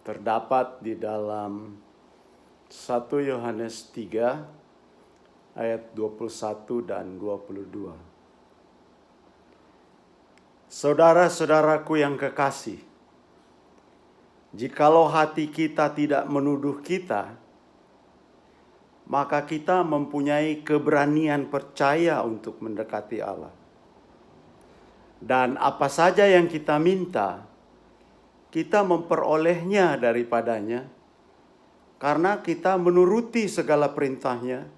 terdapat di dalam 1 Yohanes 3 ayat 21 dan 22. Saudara-saudaraku yang kekasih, jikalau hati kita tidak menuduh kita, maka kita mempunyai keberanian percaya untuk mendekati Allah. Dan apa saja yang kita minta, kita memperolehnya daripadanya, karena kita menuruti segala perintahnya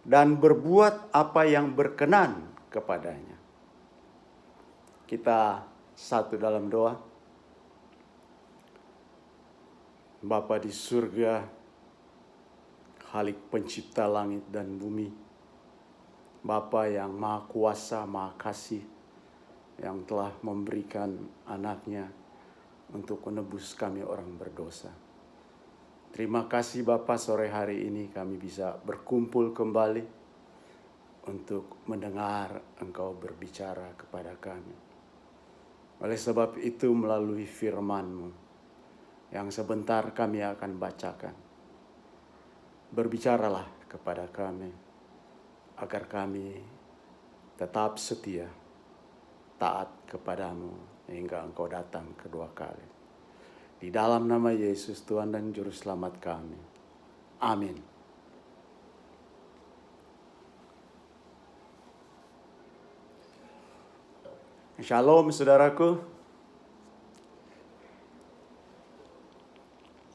dan berbuat apa yang berkenan kepadanya. Kita satu dalam doa. Bapa di surga, Khalik pencipta langit dan bumi, Bapa yang maha kuasa, maha kasih, yang telah memberikan anaknya untuk menebus kami orang berdosa. Terima kasih Bapa, sore hari ini kami bisa berkumpul kembali untuk mendengar Engkau berbicara kepada kami. Oleh sebab itu melalui firman-Mu yang sebentar kami akan bacakan, berbicaralah kepada kami agar kami tetap setia, taat kepadamu hingga Engkau datang kedua kali. Di dalam nama Yesus Tuhan dan Juru Selamat kami. Amin. Shalom saudaraku.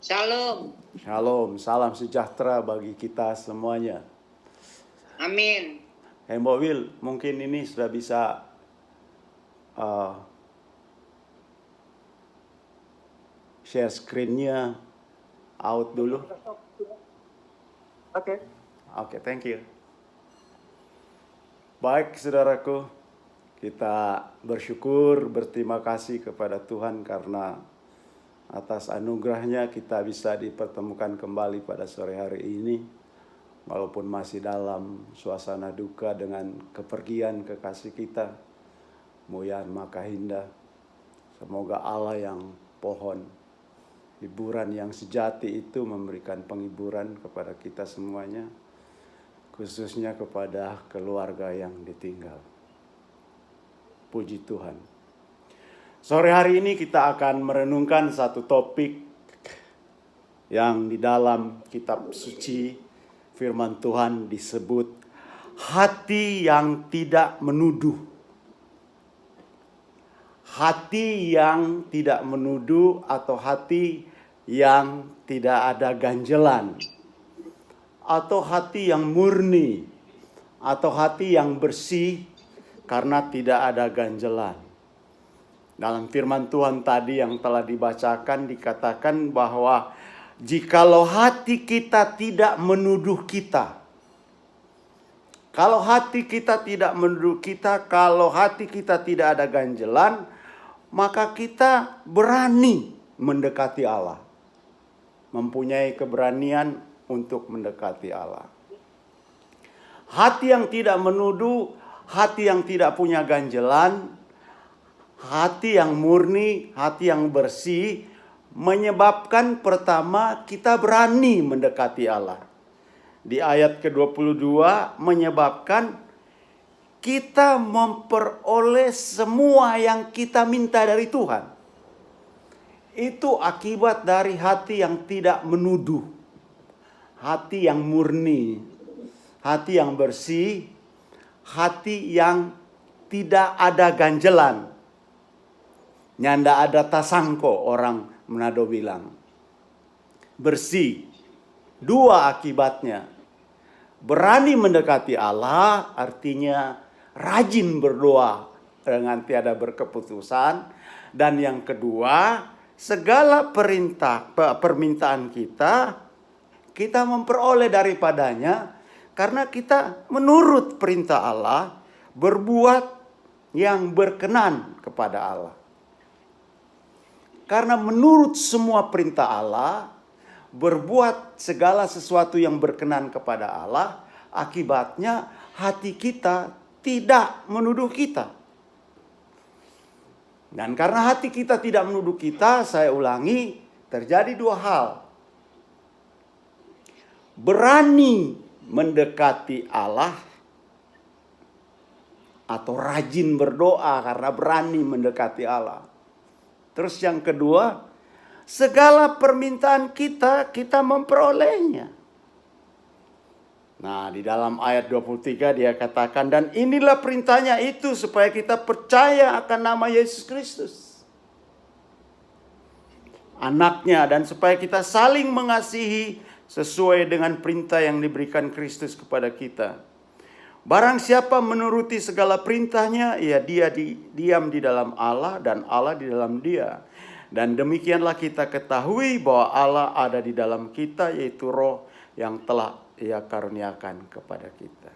Shalom. Shalom, salam sejahtera bagi kita semuanya. Amin. Mbak Will, mungkin ini sudah bisa share screen-nya out dulu. Oke, thank you. Baik saudaraku, kita bersyukur, berterima kasih kepada Tuhan karena atas anugerahnya kita bisa dipertemukan kembali pada sore hari ini. Walaupun masih dalam suasana duka dengan kepergian kekasih kita, Muyan Makahinda. Semoga Allah yang pohon hiburan yang sejati itu memberikan penghiburan kepada kita semuanya, khususnya kepada keluarga yang ditinggal. Puji Tuhan. Sore hari ini kita akan merenungkan satu topik yang di dalam kitab suci firman Tuhan disebut hati yang tidak menuduh. Hati yang tidak menuduh atau hati yang tidak ada ganjelan. Atau hati yang murni. Atau hati yang bersih karena tidak ada ganjelan. Dalam firman Tuhan tadi yang telah dibacakan dikatakan bahwa jikalau hati kita tidak menuduh kita. Kalau hati kita tidak menuduh kita, kalau hati kita tidak ada ganjelan, maka kita berani mendekati Allah. Mempunyai keberanian untuk mendekati Allah. Hati yang tidak menuduh, hati yang tidak punya ganjelan, hati yang murni, hati yang bersih, menyebabkan pertama kita berani mendekati Allah. Di ayat ke-22 menyebabkan kita memperoleh semua yang kita minta dari Tuhan. Itu akibat dari hati yang tidak menuduh. Hati yang murni, hati yang bersih, hati yang tidak ada ganjelan. Nyanda ada tasangko, orang Manado bilang. Bersih. Dua akibatnya. Berani mendekati Allah artinya rajin berdoa dengan tiada berkeputusan. Dan yang kedua, segala permintaan kita memperoleh daripadanya karena kita menurut perintah Allah, berbuat yang berkenan kepada Allah. Karena menurut semua perintah Allah, berbuat segala sesuatu yang berkenan kepada Allah, akibatnya hati kita tidak menuduh kita. Dan karena hati kita tidak menuduh kita, saya ulangi, terjadi dua hal. Berani mendekati Allah atau rajin berdoa karena berani mendekati Allah. Terus yang kedua, segala permintaan kita memperolehnya. Nah, di dalam ayat 23 dia katakan, dan inilah perintahnya itu supaya kita percaya akan nama Yesus Kristus, anaknya, dan supaya kita saling mengasihi sesuai dengan perintah yang diberikan Kristus kepada kita. Barang siapa menuruti segala perintahnya, ya dia diam di dalam Allah dan Allah di dalam dia. Dan demikianlah kita ketahui bahwa Allah ada di dalam kita, yaitu Roh yang telah Ia karuniakan kepada kita.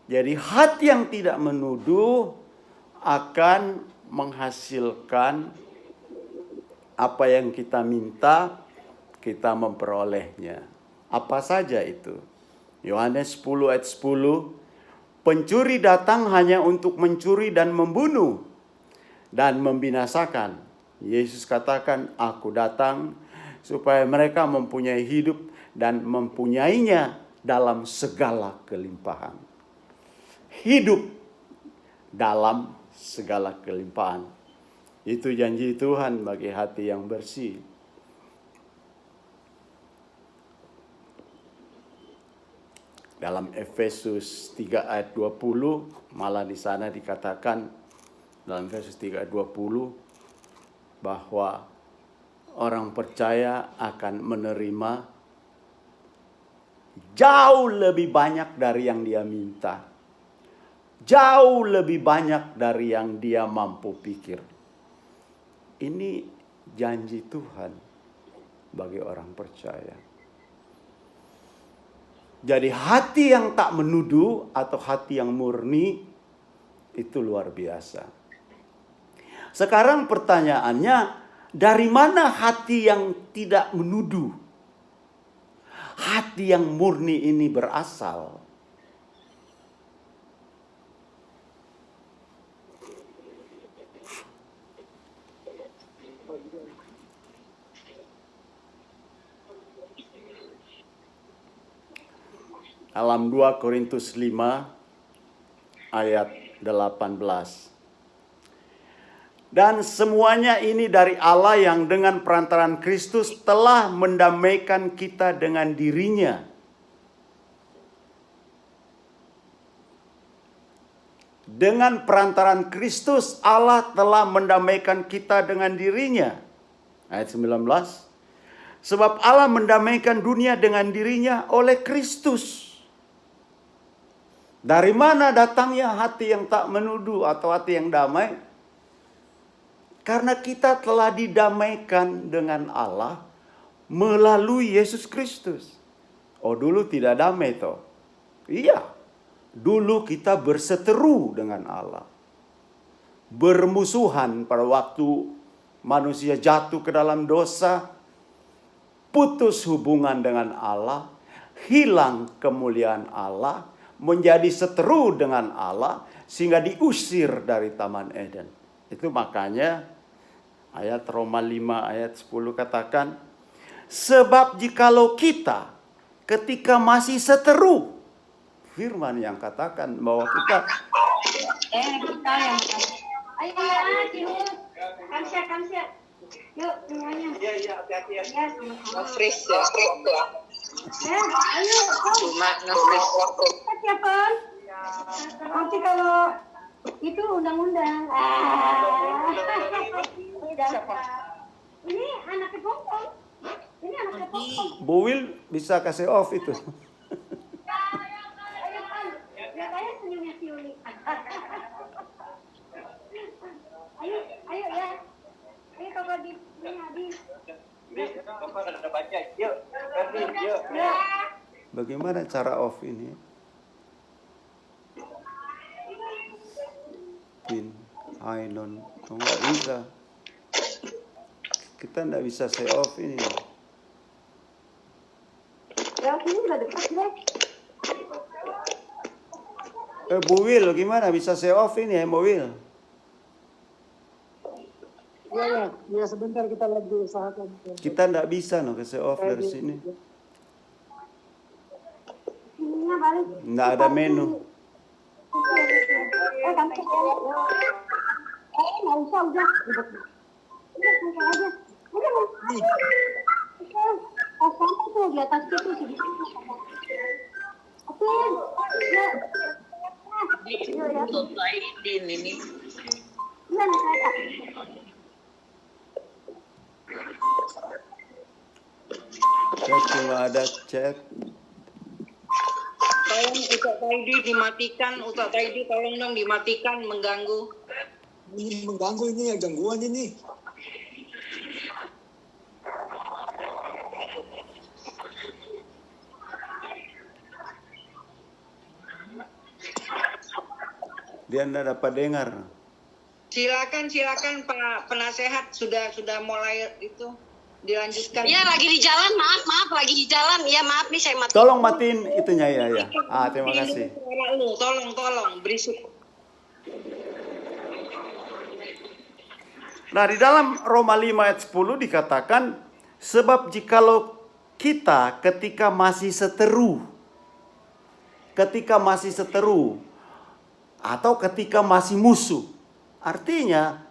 Jadi hati yang tidak menuduh akan menghasilkan apa yang kita minta, kita memperolehnya. Apa saja itu? Yohanes 10 ayat 10, pencuri datang hanya untuk mencuri dan membunuh dan membinasakan. Yesus katakan, aku datang supaya mereka mempunyai hidup dan mempunyainya dalam segala kelimpahan. Hidup dalam segala kelimpahan. Itu janji Tuhan bagi hati yang bersih. Dalam Efesus 3 ayat 20, malah di sana dikatakan dalam Efesus 3 ayat 20 bahwa orang percaya akan menerima jauh lebih banyak dari yang dia minta. Jauh lebih banyak dari yang dia mampu pikir. Ini janji Tuhan bagi orang percaya. Jadi hati yang tak menuduh atau hati yang murni itu luar biasa. Sekarang pertanyaannya, dari mana hati yang tidak menuduh? Hati yang murni ini berasal. Dalam 2 Korintus 5 ayat 18. Dan semuanya ini dari Allah yang dengan perantaraan Kristus telah mendamaikan kita dengan dirinya. Dengan perantaraan Kristus Allah telah mendamaikan kita dengan dirinya. Ayat 19. Sebab Allah mendamaikan dunia dengan dirinya oleh Kristus. Dari mana datangnya hati yang tak menuduh atau hati yang damai? Karena kita telah didamaikan dengan Allah melalui Yesus Kristus. Oh, dulu tidak damai toh? Iya. Dulu kita berseteru dengan Allah. Bermusuhan pada waktu manusia jatuh ke dalam dosa. Putus hubungan dengan Allah. Hilang kemuliaan Allah. Menjadi seteru dengan Allah. Sehingga diusir dari Taman Eden. Itu makanya ayat Roma 5 ayat 10 katakan, sebab jikalau kita ketika masih seteru, firman yang katakan bahwa kita kita yang ayo kamsia yuk semuanya hati-hati ya Nge-freeze ya. ayo Cuma nge-freeze. siapa nanti kalau itu undang-undang ini anaknya Pompong. Ini anaknya Pompong. Bu Wil bisa kasih off itu. Ya saya senyumnya si Uli. Ayo ya. Ayo kalau di ini habis. Bapak ada baca. Yuk, yuk. Ya. Bagaimana cara off ini? Pin, Ainon, nggak bisa. Kita nggak bisa say off ini. Ya ini udah dekat deh. Bu Wil, gimana bisa say off ini ya, Bu Wil? Iya, Ya sebentar kita lagi usahakan. Kita nggak bisa ke off dari sini. Ininya balik. Nggak ada menu. Sampai nggak usah udah. Udah selesai aja. Udah sama tuh di atas itu segitu. Oke. Ya. Ini. Iya, saya. Saya cuma ada chat. Tolong Ustaz Taidi dimatikan, Ustaz Taidi tolong dong dimatikan, mengganggu. Ini mengganggu ini ya, gangguan ini. Dia tidak dapat dengar. Silakan Pak Penasehat sudah mulai itu dilanjutkan. Ya lagi di jalan, maaf lagi di jalan. Ya maaf nih saya mati. Tolong matiin itunya ya. Terima kasih. Tolong berisik. Nah, di dalam Roma 5 ayat 10 dikatakan, sebab jikalau kita ketika masih seteru, atau ketika masih musuh, artinya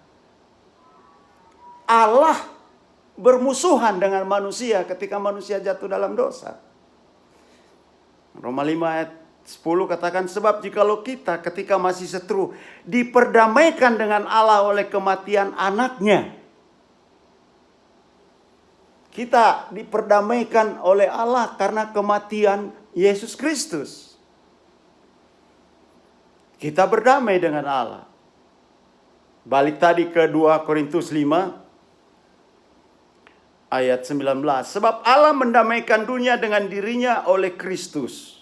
Allah bermusuhan dengan manusia ketika manusia jatuh dalam dosa. Roma 5 ayat 10 katakan, sebab jikalau kita ketika masih seteru diperdamaikan dengan Allah oleh kematian anaknya. Kita diperdamaikan oleh Allah karena kematian Yesus Kristus. Kita berdamai dengan Allah. Balik tadi ke 2 Korintus 5 ayat 19. Sebab Allah mendamaikan dunia dengan dirinya oleh Kristus.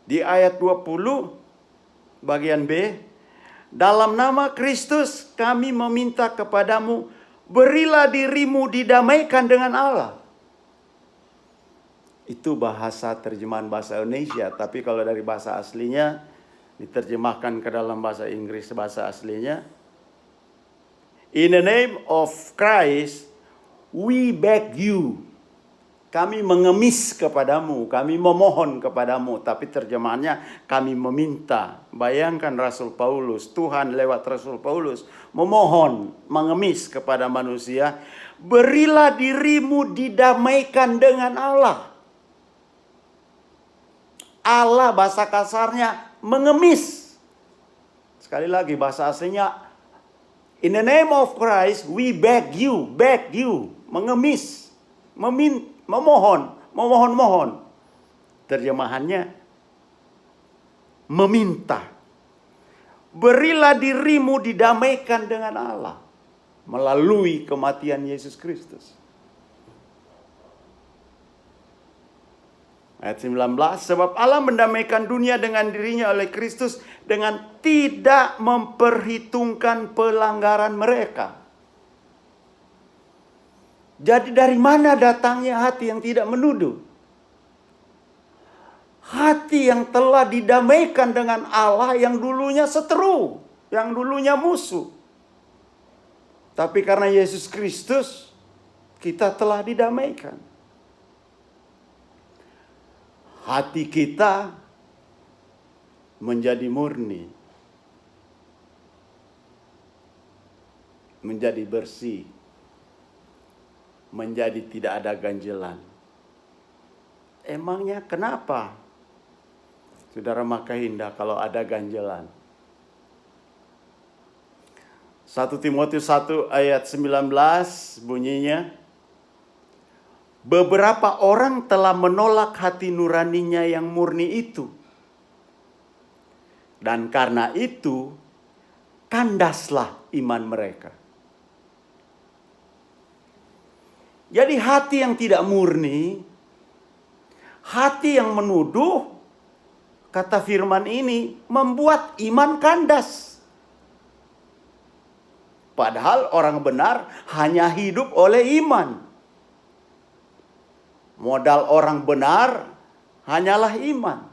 Di ayat 20 bagian B, dalam nama Kristus kami meminta kepadamu, berilah dirimu didamaikan dengan Allah. Itu bahasa terjemahan bahasa Indonesia, tapi kalau dari bahasa aslinya diterjemahkan ke dalam bahasa Inggris bahasa aslinya. In the name of Christ, we beg you. Kami mengemis kepadamu, kami memohon kepadamu, tapi terjemahannya kami meminta. Bayangkan Rasul Paulus, Tuhan lewat Rasul Paulus memohon, mengemis kepada manusia, berilah dirimu didamaikan dengan Allah. Allah bahasa kasarnya mengemis. Sekali lagi bahasa aslinya, in the name of Christ we beg you, mengemis, memohon. Terjemahannya meminta. Berilah dirimu didamaikan dengan Allah melalui kematian Yesus Kristus. Ayat 19, sebab Allah mendamaikan dunia dengan dirinya oleh Kristus dengan tidak memperhitungkan pelanggaran mereka. Jadi dari mana datangnya hati yang tidak menuduh? Hati yang telah didamaikan dengan Allah yang dulunya seteru, yang dulunya musuh. Tapi karena Yesus Kristus, kita telah didamaikan. Hati kita menjadi murni, menjadi bersih, menjadi tidak ada ganjelan. Emangnya kenapa, Saudara Makahinda, kalau ada ganjelan? 1 Timotius 1 ayat 19 bunyinya, beberapa orang telah menolak hati nuraninya yang murni itu. Dan karena itu, kandaslah iman mereka. Jadi hati yang tidak murni, hati yang menuduh, kata firman ini, membuat iman kandas. Padahal orang benar hanya hidup oleh iman. Modal orang benar hanyalah iman.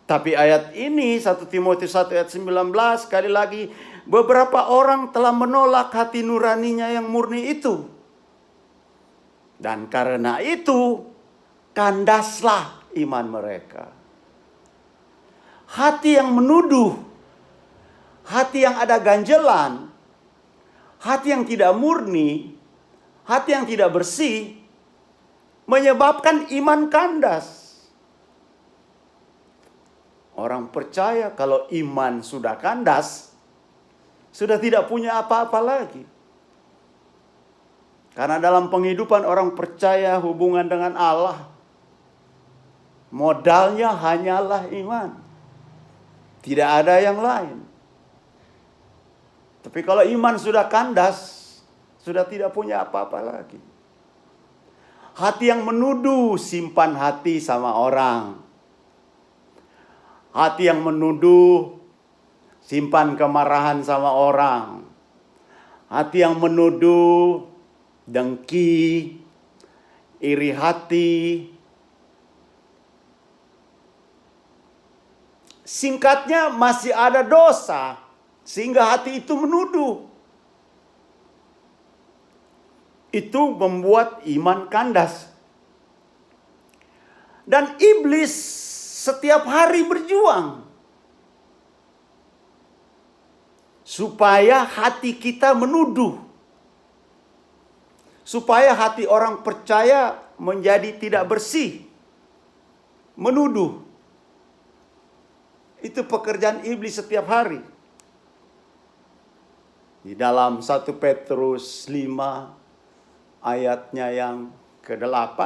Tapi ayat ini 1 Timotius 1 ayat 19 sekali lagi, beberapa orang telah menolak hati nuraninya yang murni itu. Dan karena itu kandaslah iman mereka. Hati yang menuduh, hati yang ada ganjelan, hati yang tidak murni, hati yang tidak bersih, menyebabkan iman kandas. Orang percaya kalau iman sudah kandas, sudah tidak punya apa-apa lagi. Karena dalam penghidupan orang percaya hubungan dengan Allah, modalnya hanyalah iman. Tidak ada yang lain. Tapi kalau iman sudah kandas, sudah tidak punya apa-apa lagi. Hati yang menuduh, simpan hati sama orang. Hati yang menuduh, simpan kemarahan sama orang. Hati yang menuduh, dengki, iri hati. Singkatnya masih ada dosa, sehingga hati itu menuduh. Itu membuat iman kandas. Dan iblis setiap hari berjuang supaya hati kita menuduh. Supaya hati orang percaya menjadi tidak bersih. Menuduh. Itu pekerjaan iblis setiap hari. Di dalam 1 Petrus 5 ayatnya yang ke-8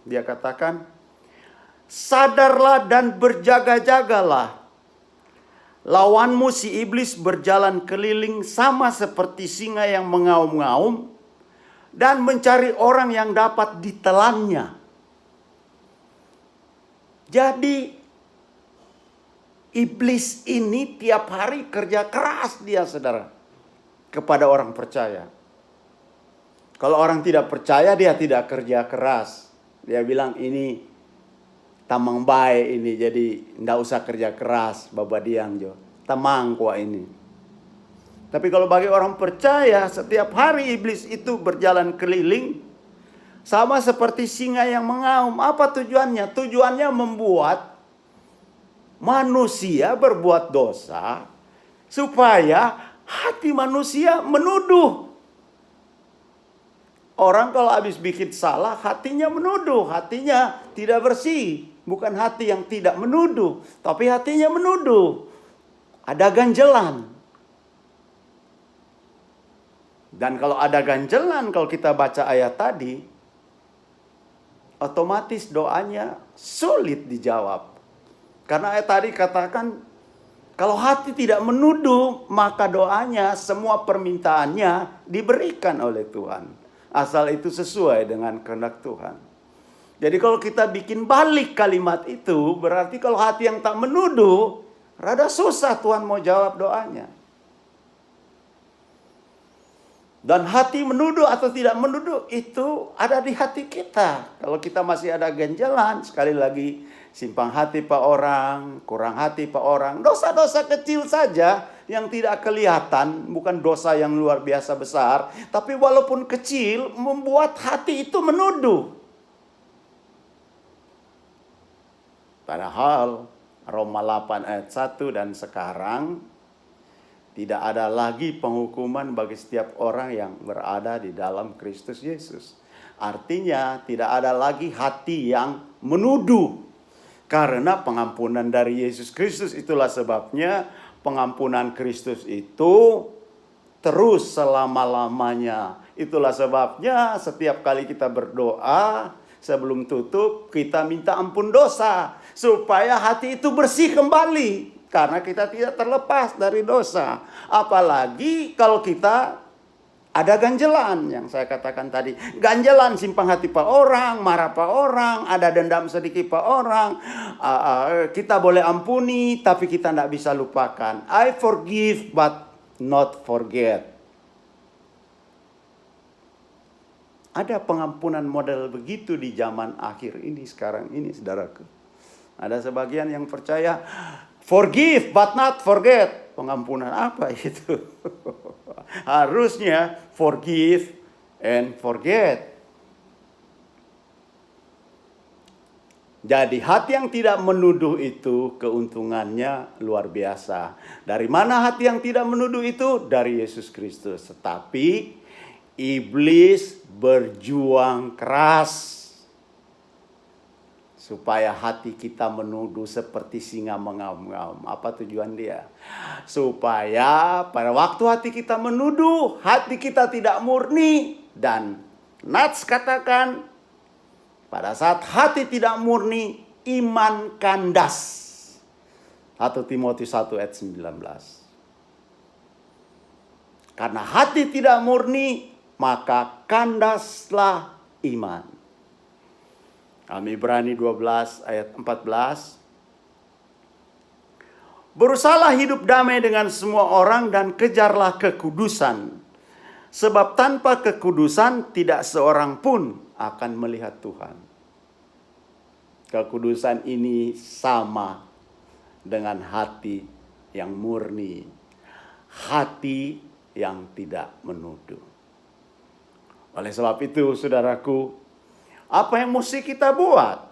dia katakan, sadarlah dan berjaga-jagalah. Lawanmu si iblis berjalan keliling sama seperti singa yang mengaum-ngaum dan mencari orang yang dapat ditelannya. Jadi iblis ini tiap hari kerja keras dia, saudara, kepada orang percaya. Kalau orang tidak percaya dia tidak kerja keras. Dia bilang ini tamang baik ini, jadi ndak usah kerja keras, babadiang jo. Tamang kuah ini. Tapi kalau bagi orang percaya, setiap hari iblis itu berjalan keliling sama seperti singa yang mengaum. Apa tujuannya? Tujuannya membuat manusia berbuat dosa supaya hati manusia menuduh. Orang kalau habis bikin salah, hatinya menuduh, hatinya tidak bersih. Bukan hati yang tidak menuduh, tapi hatinya menuduh. Ada ganjelan. Dan kalau ada ganjelan, kalau kita baca ayat tadi, otomatis doanya sulit dijawab. Karena ayat tadi katakan, kalau hati tidak menuduh, maka doanya, semua permintaannya diberikan oleh Tuhan. Asal itu sesuai dengan kehendak Tuhan. Jadi kalau kita bikin balik kalimat itu, berarti kalau hati yang tak menuduh, rada susah Tuhan mau jawab doanya. Dan hati menuduh atau tidak menuduh itu ada di hati kita. Kalau kita masih ada ganjalan, sekali lagi, simpang hati pak orang, kurang hati pak orang. Dosa-dosa kecil saja yang tidak kelihatan, bukan dosa yang luar biasa besar. Tapi walaupun kecil, membuat hati itu menuduh. Padahal Roma 8 ayat 1 dan sekarang tidak ada lagi penghukuman bagi setiap orang yang berada di dalam Kristus Yesus. Artinya tidak ada lagi hati yang menuduh. Karena pengampunan dari Yesus Kristus, itulah sebabnya pengampunan Kristus itu terus selama-lamanya. Itulah sebabnya setiap kali kita berdoa, sebelum tutup kita minta ampun dosa. Supaya hati itu bersih kembali. Karena kita tidak terlepas dari dosa. Apalagi kalau kita ada ganjelan yang saya katakan tadi. Ganjelan simpang hati pak orang, marah pak orang, ada dendam sedikit pak orang. Kita boleh ampuni tapi kita tidak bisa lupakan. I forgive but not forget. Ada pengampunan model begitu di zaman akhir ini, sekarang ini, saudaraku. Ada sebagian yang percaya forgive but not forget. Pengampunan apa itu? Harusnya forgive and forget. Jadi hati yang tidak menuduh itu keuntungannya luar biasa. Dari mana hati yang tidak menuduh itu? Dari Yesus Kristus. Tetapi iblis berjuang keras supaya hati kita menuduh seperti singa mengaum-ngaum. Apa tujuan dia? Supaya pada waktu hati kita menuduh, hati kita tidak murni. Dan Nats katakan, pada saat hati tidak murni, iman kandas. 1 Timotius 1 ayat 19. Karena hati tidak murni, maka kandaslah iman. Ibrani 12 ayat 14. Berusahalah hidup damai dengan semua orang dan kejarlah kekudusan. Sebab tanpa kekudusan tidak seorang pun akan melihat Tuhan. Kekudusan ini sama dengan hati yang murni. Hati yang tidak menuduh. Oleh sebab itu, saudaraku, apa yang mesti kita buat?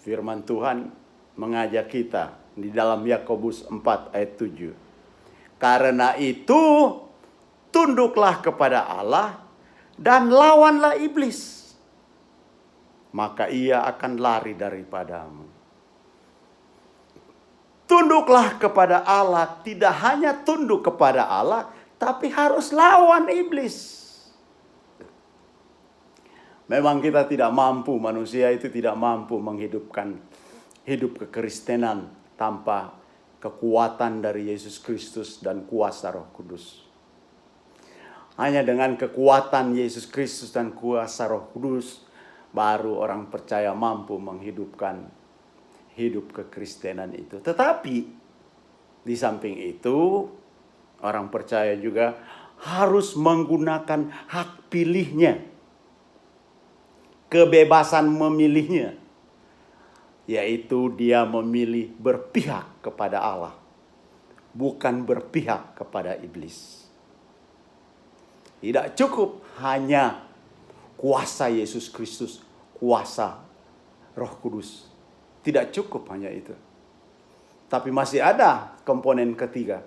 Firman Tuhan mengajak kita di dalam Yakobus 4 ayat 7. Karena itu, tunduklah kepada Allah dan lawanlah iblis. Maka ia akan lari daripadamu. Tunduklah kepada Allah, tidak hanya tunduk kepada Allah, tapi harus lawan iblis. Memang kita tidak mampu, manusia itu tidak mampu menghidupkan hidup kekristenan tanpa kekuatan dari Yesus Kristus dan kuasa Roh Kudus. Hanya dengan kekuatan Yesus Kristus dan kuasa Roh Kudus, baru orang percaya mampu menghidupkan hidup kekristenan itu. Tetapi di samping itu, orang percaya juga harus menggunakan hak pilihnya. Kebebasan memilihnya, yaitu dia memilih berpihak kepada Allah, bukan berpihak kepada iblis. Tidak cukup hanya kuasa Yesus Kristus, kuasa Roh Kudus. Tidak cukup hanya itu. Tapi masih ada komponen ketiga,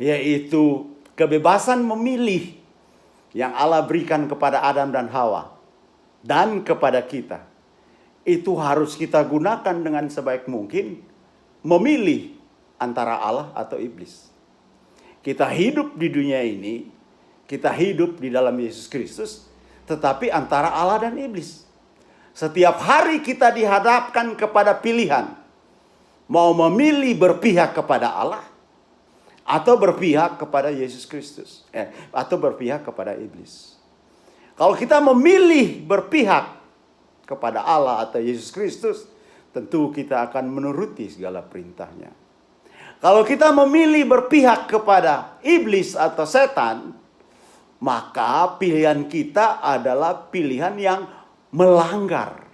yaitu kebebasan memilih yang Allah berikan kepada Adam dan Hawa. Dan kepada kita, itu harus kita gunakan dengan sebaik mungkin, memilih antara Allah atau iblis. Kita hidup di dunia ini, kita hidup di dalam Yesus Kristus, tetapi antara Allah dan iblis. Setiap hari kita dihadapkan kepada pilihan, mau memilih berpihak kepada Allah, atau berpihak kepada Yesus Kristus, atau berpihak kepada iblis. Kalau kita memilih berpihak kepada Allah atau Yesus Kristus, tentu kita akan menuruti segala perintahnya. Kalau kita memilih berpihak kepada iblis atau setan, maka pilihan kita adalah pilihan yang melanggar,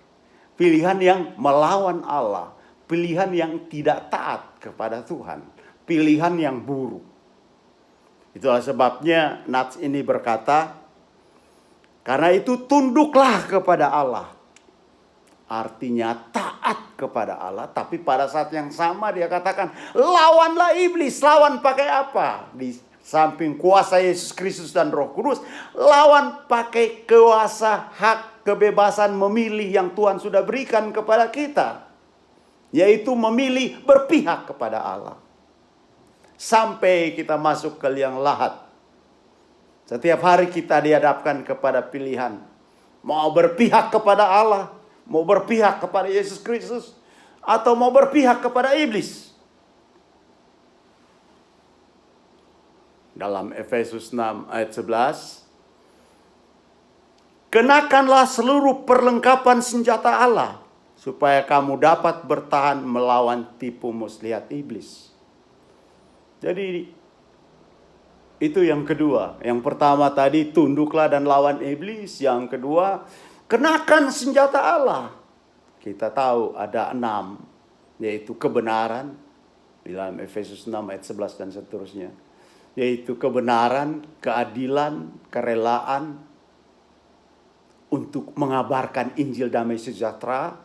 pilihan yang melawan Allah, pilihan yang tidak taat kepada Tuhan, pilihan yang buruk. Itulah sebabnya Nats ini berkata, karena itu tunduklah kepada Allah. Artinya taat kepada Allah. Tapi pada saat yang sama dia katakan, lawanlah iblis. Lawan pakai apa? Di samping kuasa Yesus Kristus dan Roh Kudus, lawan pakai kuasa hak kebebasan memilih yang Tuhan sudah berikan kepada kita. Yaitu memilih berpihak kepada Allah. Sampai kita masuk ke liang lahat. Setiap hari kita dihadapkan kepada pilihan. Mau berpihak kepada Allah, mau berpihak kepada Yesus Kristus, atau mau berpihak kepada iblis. Dalam Efesus 6 ayat 11. Kenakanlah seluruh perlengkapan senjata Allah, supaya kamu dapat bertahan melawan tipu muslihat iblis. Jadi itu yang kedua. Yang pertama tadi tunduklah dan lawan iblis. Yang kedua, kenakan senjata Allah. Kita tahu ada 6 yaitu kebenaran, di dalam Efesus 6 ayat 11 dan seterusnya, yaitu kebenaran, keadilan, kerelaan untuk mengabarkan Injil damai sejahtera,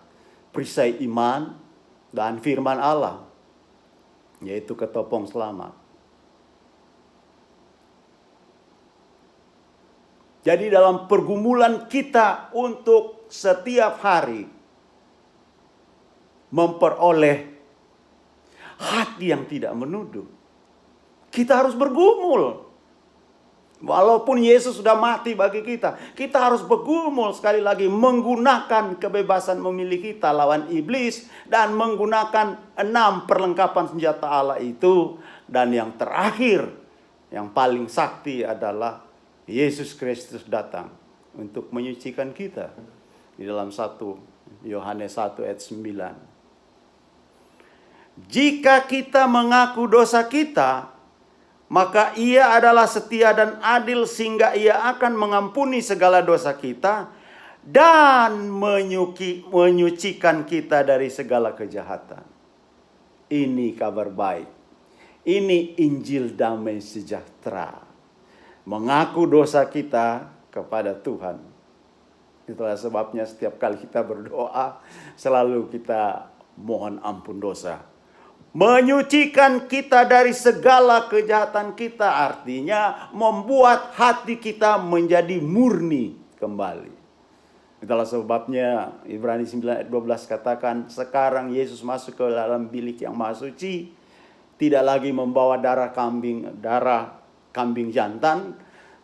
perisai iman, dan firman Allah, yaitu ketopong selamat. Jadi dalam pergumulan kita untuk setiap hari memperoleh hati yang tidak menuduh, kita harus bergumul. Walaupun Yesus sudah mati bagi kita, kita harus bergumul sekali lagi menggunakan kebebasan memilih kita lawan iblis dan menggunakan 6 perlengkapan senjata Allah itu. Dan yang terakhir, yang paling sakti adalah Yesus Kristus datang untuk menyucikan kita. Di dalam 1 Yohanes 1 ayat 9. Jika kita mengaku dosa kita, maka Ia adalah setia dan adil sehingga Ia akan mengampuni segala dosa kita dan menyucikan kita dari segala kejahatan. Ini kabar baik. Ini Injil damai sejahtera. Mengaku dosa kita kepada Tuhan. Itulah sebabnya setiap kali kita berdoa, selalu kita mohon ampun dosa. Menyucikan kita dari segala kejahatan kita, artinya membuat hati kita menjadi murni kembali. Itulah sebabnya Ibrani 9 ayat 12 katakan, sekarang Yesus masuk ke dalam bilik yang maha suci, tidak lagi membawa darah kambing jantan,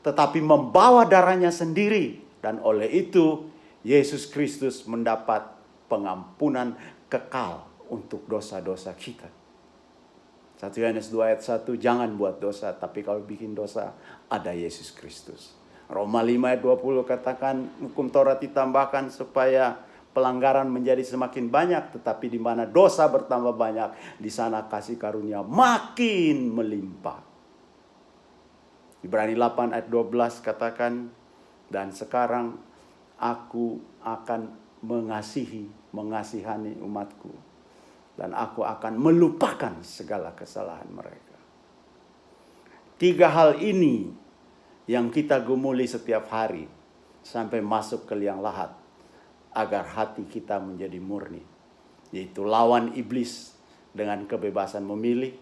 tetapi membawa darahnya sendiri. Dan oleh itu, Yesus Kristus mendapat pengampunan kekal untuk dosa-dosa kita. 1 Yohanes 2 ayat 1, jangan buat dosa, tapi kalau bikin dosa, ada Yesus Kristus. Roma 5 ayat 20 katakan, hukum Taurat ditambahkan supaya pelanggaran menjadi semakin banyak, tetapi di mana dosa bertambah banyak, di sana kasih karunia makin melimpah. Ibrani 8 ayat 12 katakan, dan sekarang aku akan mengasihani umatku, dan aku akan melupakan segala kesalahan mereka. 3 hal ini yang kita gumuli setiap hari sampai masuk ke liang lahat, agar hati kita menjadi murni, yaitu lawan iblis dengan kebebasan memilih,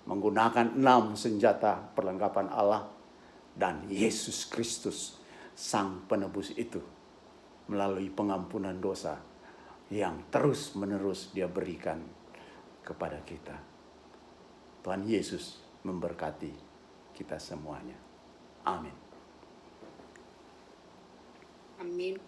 menggunakan 6 senjata perlengkapan Allah, dan Yesus Kristus Sang Penebus itu melalui pengampunan dosa yang terus-menerus Dia berikan kepada kita. Tuhan Yesus memberkati kita semuanya. Amin. Amin.